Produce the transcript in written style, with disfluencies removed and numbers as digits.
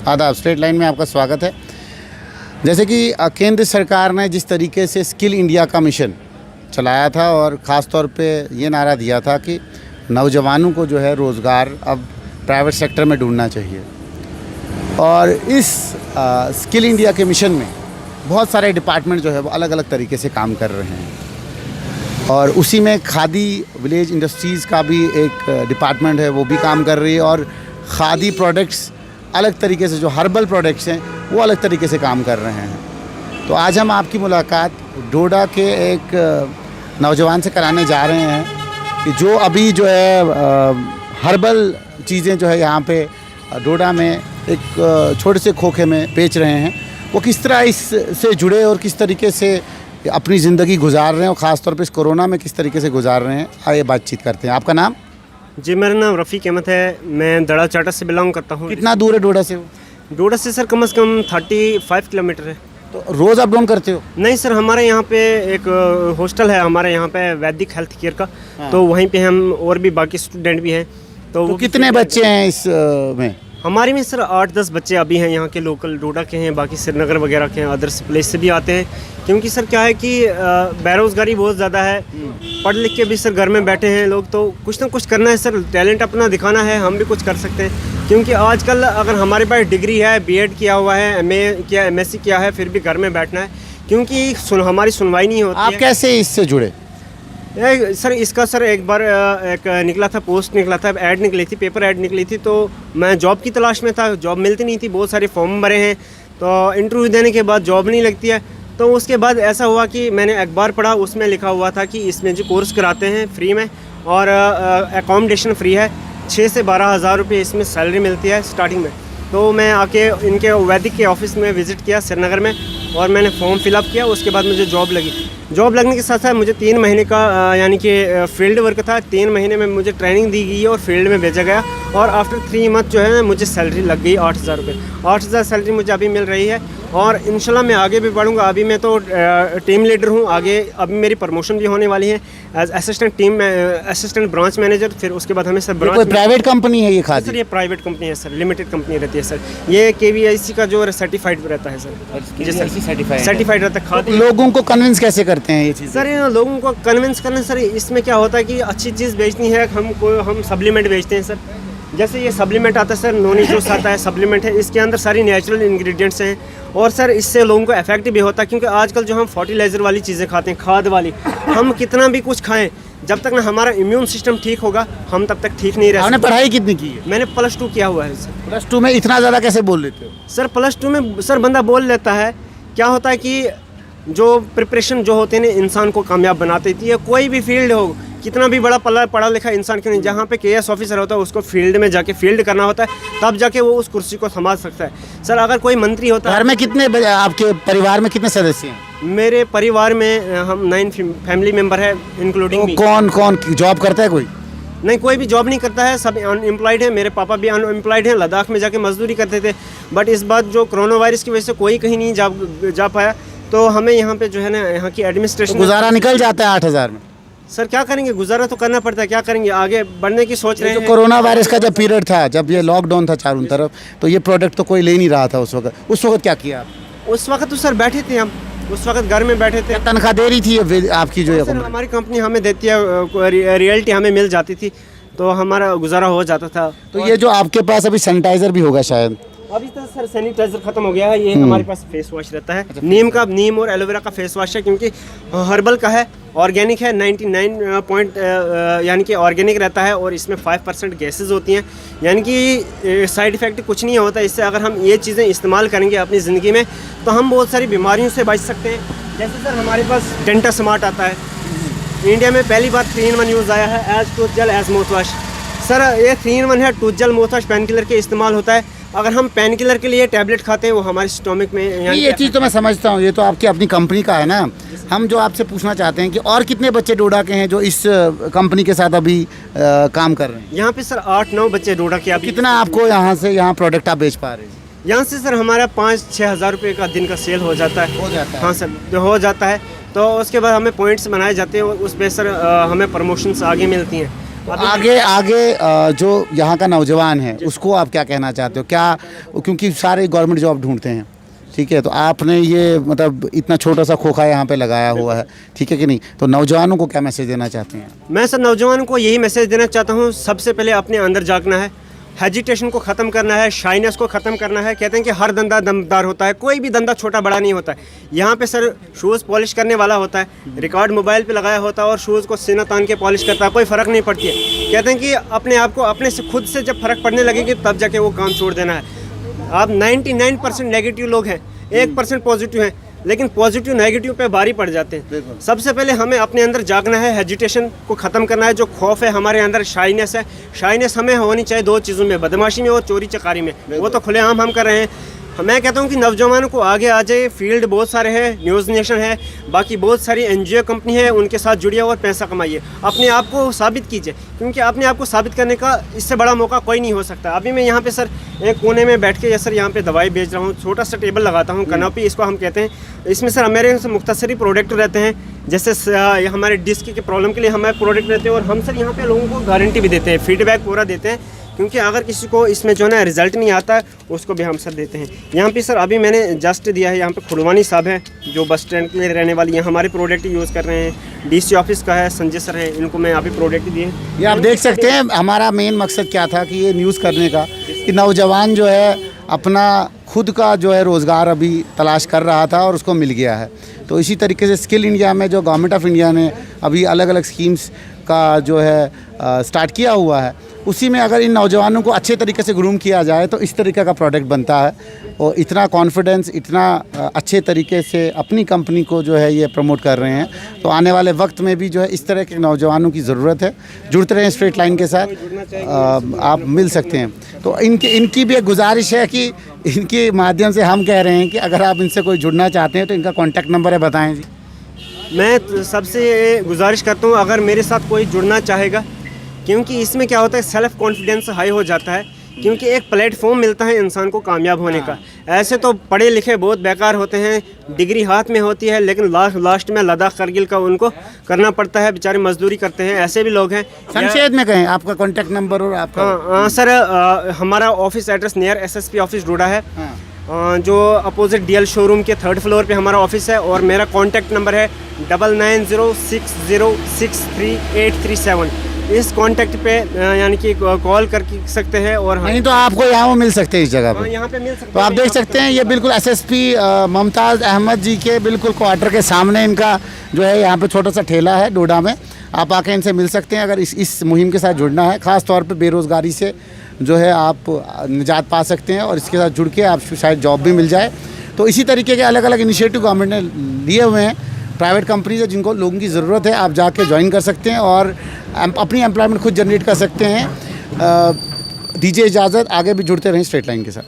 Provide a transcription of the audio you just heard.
आदाब, straight line में आपका स्वागत है। जैसे कि केंद्र सरकार ने जिस तरीके से स्किल इंडिया का मिशन चलाया था और ख़ास तौर पे ये नारा दिया था कि नौजवानों को जो है रोज़गार अब प्राइवेट सेक्टर में ढूंढना चाहिए, और इस स्किल इंडिया के मिशन में बहुत सारे डिपार्टमेंट जो है वो अलग अलग तरीके से काम कर रहे हैं, और उसी में खादी विलेज इंडस्ट्रीज़ का भी एक डिपार्टमेंट है, वो भी काम कर रही है, और खादी प्रोडक्ट्स अलग तरीके से जो हर्बल प्रोडक्ट्स हैं वो अलग तरीके से काम कर रहे हैं। तो आज हम आपकी मुलाकात डोडा के एक नौजवान से कराने जा रहे हैं कि जो अभी जो है हर्बल चीज़ें जो है यहाँ पे डोडा में एक छोटे से खोखे में बेच रहे हैं, वो किस तरह इससे जुड़े और किस तरीके से अपनी ज़िंदगी गुजार रहे हैं, और ख़ास तौर पे इस कोरोना में किस तरीके से गुजार रहे हैं। आइए बातचीत करते हैं। आपका नाम? जी, मेरा नाम रफ़ीक अहमद है। मैं दड़ा चाटा से बिलोंग करता हूँ। कितना दूर है डोडा से? डोडा से सर कम से कम 35 किलोमीटर है। तो रोज़ अप डाउन करते हो? नहीं सर, हमारे यहाँ पे एक हॉस्टल है हमारे यहाँ पे वैदिक हेल्थ केयर का। तो वहीं पे हम और भी बाकी स्टूडेंट भी हैं। तो कितने बच्चे हैं इस में? हमारे में सर 8-10 बच्चे अभी हैं, यहाँ के लोकल डोडा के हैं, बाकी श्रीनगर वगैरह के हैं, अदर्स प्लेस से भी आते हैं। क्योंकि सर क्या है कि बेरोज़गारी बहुत ज़्यादा है, पढ़ लिख के भी सर घर में बैठे हैं लोग, तो कुछ ना कुछ करना है सर, टैलेंट अपना दिखाना है, हम भी कुछ कर सकते हैं। क्योंकि आजकल अगर हमारे पास डिग्री है, बीएड किया हुआ है, एमए किया, एमएससी किया है, फिर भी घर में बैठना है, क्योंकि हमारी सुनवाई नहीं होती। आप कैसे इससे जुड़े? सर इसका सर एक बार एक निकला था, पोस्ट निकला था, ऐड निकली थी, पेपर ऐड निकली थी, तो मैं जॉब की तलाश में था, जॉब मिलती नहीं थी, बहुत सारे फॉर्म भरे हैं, तो इंटरव्यू देने के बाद जॉब नहीं लगती है। तो उसके बाद ऐसा हुआ कि मैंने अखबार पढ़ा, उसमें लिखा हुआ था कि इसमें जो कोर्स कराते हैं फ्री में, और अकोमोडेशन फ्री है, 6 से 12 हज़ार रुपये इसमें सैलरी मिलती है स्टार्टिंग में। तो मैं आके इनके वैदिक के ऑफिस में विज़िट किया श्रीनगर में, और मैंने फॉर्म फिलअप किया। उसके बाद मुझे जॉब लगी। जॉब लगने के साथ साथ मुझे 3 महीने का यानी कि फील्ड वर्क था। 3 महीने में मुझे ट्रेनिंग दी गई और फील्ड में भेजा गया, और आफ्टर 3 मंथ जो है मुझे सैलरी लग गई 8,000 रुपये। 8,000 सैलरी मुझे अभी मिल रही है, और इंशाल्लाह मैं आगे भी बढ़ूंगा। अभी मैं तो टीम लीडर हूँ, आगे अभी मेरी प्रमोशन भी होने वाली है एज असिस्टेंट ब्रांच मैनेजर। फिर उसके बाद हमें सर कोई प्राइवेट कंपनी है ये खादी? सर ये प्राइवेट कंपनी है सर, लिमिटेड कंपनी रहती है सर। ये KVIC का जो सर्टिफाइड रहता है सर, जी सर, सर्टिफाइड रहता है खादी। लोगों को कन्विंस कैसे करते हैं ये चीज़? सर लोगों को कन्विंस करना सर, इसमें क्या होता है कि अच्छी चीज़ बेचनी है, हम सप्लीमेंट बेचते हैं सर। जैसे ये सप्लीमेंट आता है सर, नोनी जूस आता है, सप्लीमेंट है, इसके अंदर सारी नेचुरल इंग्रेडिएंट्स हैं, और सर इससे लोगों को इफेक्ट भी होता है। क्योंकि आजकल जो हम फर्टिलाइज़र वाली चीज़ें खाते हैं, खाद वाली, हम कितना भी कुछ खाएं, जब तक ना हमारा इम्यून सिस्टम ठीक होगा हम तब तक ठीक नहीं रह सकते। आपने पढ़ाई कितनी की है? मैंने +2 किया हुआ है सर। +2 में इतना ज़्यादा कैसे बोल लेते हो? सर +2 में सर बंदा बोल लेता है। क्या होता है कि जो प्रिपरेशन जो होते हैं ना, इंसान को कामयाब बनाती है। कोई भी फील्ड हो, कितना भी बड़ा पढ़ा लिखा इंसान क्यों नहीं, जहाँ पे KS ऑफिसर होता है उसको फील्ड में जाके फील्ड करना होता है, तब जाके वो उस कुर्सी को संभाल सकता है। सर अगर कोई मंत्री होता है। घर में कितने, आपके परिवार में कितने सदस्य हैं? मेरे परिवार में हम 9 फैमिली मेम्बर है, इंक्लूडिंग मी। कौन कौन जॉब करता है? कोई नहीं, कोई भी जॉब नहीं करता है, सब अनएम्प्लॉयड है। मेरे पापा भी अनएम्प्लॉयड हैं, लद्दाख में जाके मजदूरी करते थे, बट इस बात जो कोरोना वायरस की वजह से कोई कहीं नहीं जा पाया, तो हमें यहाँ पे जो है ना, यहाँ की एडमिनिस्ट्रेशन, तो गुजारा निकल जाता है 8,000 में? सर क्या करेंगे, गुजारा तो करना पड़ता है, क्या करेंगे, आगे बढ़ने की सोच रहे हैं। कोरोना वायरस का जब पीरियड था, जब ये लॉकडाउन था चारों तरफ, तो ये प्रोडक्ट तो कोई ले नहीं रहा था उस वक्त क्या किया आप? उस वक्त तो सर बैठे थे हम, उस वक्त घर में बैठे थे। तनख्वाह दे रही थी आपकी जो सर हमारी कंपनी हमें देती है, रियल्टी हमें मिल जाती थी, तो हमारा गुजारा हो जाता था। तो ये जो आपके पास अभी सैनिटाइजर भी होगा शायद? अभी तो सर सैनिटाइजर खत्म हो गया है। ये हमारे पास फेस वॉश रहता है, नीम और एलोवेरा का फेस वॉश है, क्योंकि हर्बल का है, ऑर्गेनिक है, 99 यानी कि ऑर्गेनिक रहता है, और इसमें 5% गैसेस होती हैं, यानी कि साइड इफ़ेक्ट कुछ नहीं होता इससे। अगर हम ये चीज़ें इस्तेमाल करेंगे अपनी ज़िंदगी में, तो हम बहुत सारी बीमारियों से बच सकते हैं। जैसे सर हमारे पास डेंटा स्मार्ट आता है, इंडिया में पहली बार 3-in-1 यूज़ आया है, as tooth gel as mouth wash. Sir ये 3-in-1 है, tooth gel mouth wash pain killer के इस्तेमाल होता है। अगर हम पेन किलर के लिए टैबलेट खाते हैं, वो हमारे स्टोमक में, ये चीज़ तो मैं समझता हूँ, ये तो आपकी अपनी कंपनी का है ना। हम जो आपसे पूछना चाहते हैं कि और कितने बच्चे डोडा के हैं जो इस कंपनी के साथ अभी काम कर रहे हैं? यहाँ पे सर 8-9 बच्चे डोडा के। अभी कितना आपको यहाँ से प्रोडक्ट आप बेच पा रहे हैं? यहाँ से सर हमारा 5-6 हज़ार रुपये का दिन का सेल हो जाता है। हाँ सर, हो जाता है। तो उसके बाद हमें पॉइंट्स बनाए जाते हैं, और उस पर सर हमें प्रमोशंस आगे मिलती हैं। आगे आगे जो यहाँ का नौजवान है उसको आप क्या कहना चाहते हो? क्या, क्योंकि सारे गवर्नमेंट जॉब ढूंढते हैं, ठीक है, तो आपने ये मतलब इतना छोटा सा खोखा यहाँ पे लगाया हुआ है, ठीक है कि नहीं, तो नौजवानों को क्या मैसेज देना चाहते हैं? मैं सर नौजवानों को यही मैसेज देना चाहता हूँ, सबसे पहले अपने अंदर झांकना है, हेजिटेशन को ख़त्म करना है, शाइनेस को ख़त्म करना है। कहते हैं कि हर धंधा दमदार होता है, कोई भी धंधा छोटा बड़ा नहीं होता है। यहाँ पे सर शूज़ पॉलिश करने वाला होता है, रिकॉर्ड मोबाइल पे लगाया होता है और शूज़ को सीना तान के पॉलिश करता है, कोई फ़र्क नहीं पड़ती है। कहते हैं कि अपने आप को अपने से खुद से जब फ़र्क पड़ने लगेगी तब जाके वो काम छोड़ देना है। आप 99% नेगेटिव लोग हैं, 1% पॉजिटिव हैं, लेकिन पॉजिटिव नेगेटिव पे भारी पड़ जाते हैं। सबसे पहले हमें अपने अंदर जागना है, हेजिटेशन को ख़त्म करना है, जो खौफ है हमारे अंदर, शाइनेस है। शाइनेस हमें होनी चाहिए दो चीज़ों में, बदमाशी में और चोरी चकारी में, वो तो खुलेआम हम कर रहे हैं। मैं कहता हूँ कि नौजवानों को आगे आ जाए, फील्ड बहुत सारे हैं, न्यूज़ नेशन है, बाकी बहुत सारी NGO कंपनी है, उनके साथ जुड़िए और पैसा कमाइए, अपने आप को साबित कीजिए, क्योंकि अपने आप को साबित करने का इससे बड़ा मौका कोई नहीं हो सकता। अभी मैं यहाँ पे सर एक कोने में बैठ के सर यहाँ पे दवाई बेच रहा हूँ, छोटा सा टेबल लगाता हूँ, कनोपी इसको हम कहते हैं। इसमें सर मेरे मुख्तसरी प्रोडक्ट रहते हैं, जैसे हमारे डिस्क के प्रॉब्लम के लिए हमारे प्रोडक्ट रहते हैं, और हम सर यहाँ पे लोगों को गारंटी भी देते हैं, फीडबैक पूरा देते हैं, क्योंकि अगर किसी को इसमें जो है ना रिज़ल्ट नहीं आता है उसको भी हम सर देते हैं। यहाँ पे सर अभी मैंने जस्ट दिया है, यहाँ पे खुड़वानी साहब हैं जो बस स्टैंड के लिए रहने वाली हैं, हमारे प्रोडक्ट यूज़ कर रहे हैं। DC ऑफिस का है संजय सर हैं, इनको मैं अभी प्रोडक्ट दिए हैं। ये आप देख सकते हैं हमारा मेन मकसद क्या था कि ये न्यूज़ करने का, कि नौजवान जो है अपना खुद का जो है रोज़गार अभी तलाश कर रहा था और उसको मिल गया है। तो इसी तरीके से स्किल इंडिया में जो गवर्नमेंट ऑफ इंडिया ने अभी अलग अलग स्कीम्स का जो है स्टार्ट किया हुआ है, उसी में अगर इन नौजवानों को अच्छे तरीके से ग्रूम किया जाए तो इस तरीके का प्रोडक्ट बनता है। और इतना कॉन्फिडेंस, इतना अच्छे तरीके से अपनी कंपनी को जो है ये प्रमोट कर रहे हैं, तो आने वाले वक्त में भी जो है इस तरह के नौजवानों की ज़रूरत है। जुड़ते रहें स्ट्रेट लाइन के साथ, आप मिल सकते हैं। तो इनकी भी एक गुजारिश है कि इनके माध्यम से हम कह रहे हैं कि अगर आप इनसे कोई जुड़ना चाहते हैं तो इनका कॉन्टैक्ट नंबर है, बताएँ जी। मैं सबसे गुजारिश करता हूँ अगर मेरे साथ कोई जुड़ना चाहेगा, क्योंकि इसमें क्या होता है सेल्फ़ कॉन्फिडेंस हाई हो जाता है, क्योंकि एक प्लेटफॉर्म मिलता है इंसान को कामयाब होने का। ऐसे तो पढ़े लिखे बहुत बेकार होते हैं, डिग्री हाथ में होती है, लेकिन लास्ट में लद्दाख करगिल का उनको करना पड़ता है, बेचारे मजदूरी करते हैं, ऐसे भी लोग हैं। संक्षेप में कहें आपका कॉन्टैक्ट नंबर और आपका। हाँ सर, हमारा office address near SSP office Doda है, जो अपोजिट DL शोरूम के 3rd फ्लोर पे हमारा ऑफिस है, और मेरा कॉन्टैक्ट नंबर है 9906063837। इस कॉन्टैक्ट पे यानी कि कॉल कर सकते हैं, और नहीं तो आपको यहाँ मिल सकते हैं इस जगह पर। यहाँ पे मिल सकते हैं। तो आप देख सकते हैं ये बिल्कुल SSP मुमताज़ अहमद जी के बिल्कुल क्वार्टर के सामने इनका जो है यहाँ पे छोटा सा ठेला है डोडा में। आप आके इनसे मिल सकते हैं अगर इस मुहिम के साथ जुड़ना है। ख़ास तौर पे बेरोज़गारी से जो है आप निजात पा सकते हैं, और इसके साथ जुड़ के आप शायद जॉब भी मिल जाए। तो इसी तरीके के अलग अलग इनिशिएटिव गवर्नमेंट ने लिए हुए हैं। प्राइवेट कंपनीज है जिनको लोगों की ज़रूरत है, आप जाके ज्वाइन कर सकते हैं और अपनी एम्प्लॉयमेंट खुद जनरेट कर सकते हैं। दीजिए इजाज़त, आगे भी जुड़ते रहें स्ट्रेट लाइन के साथ।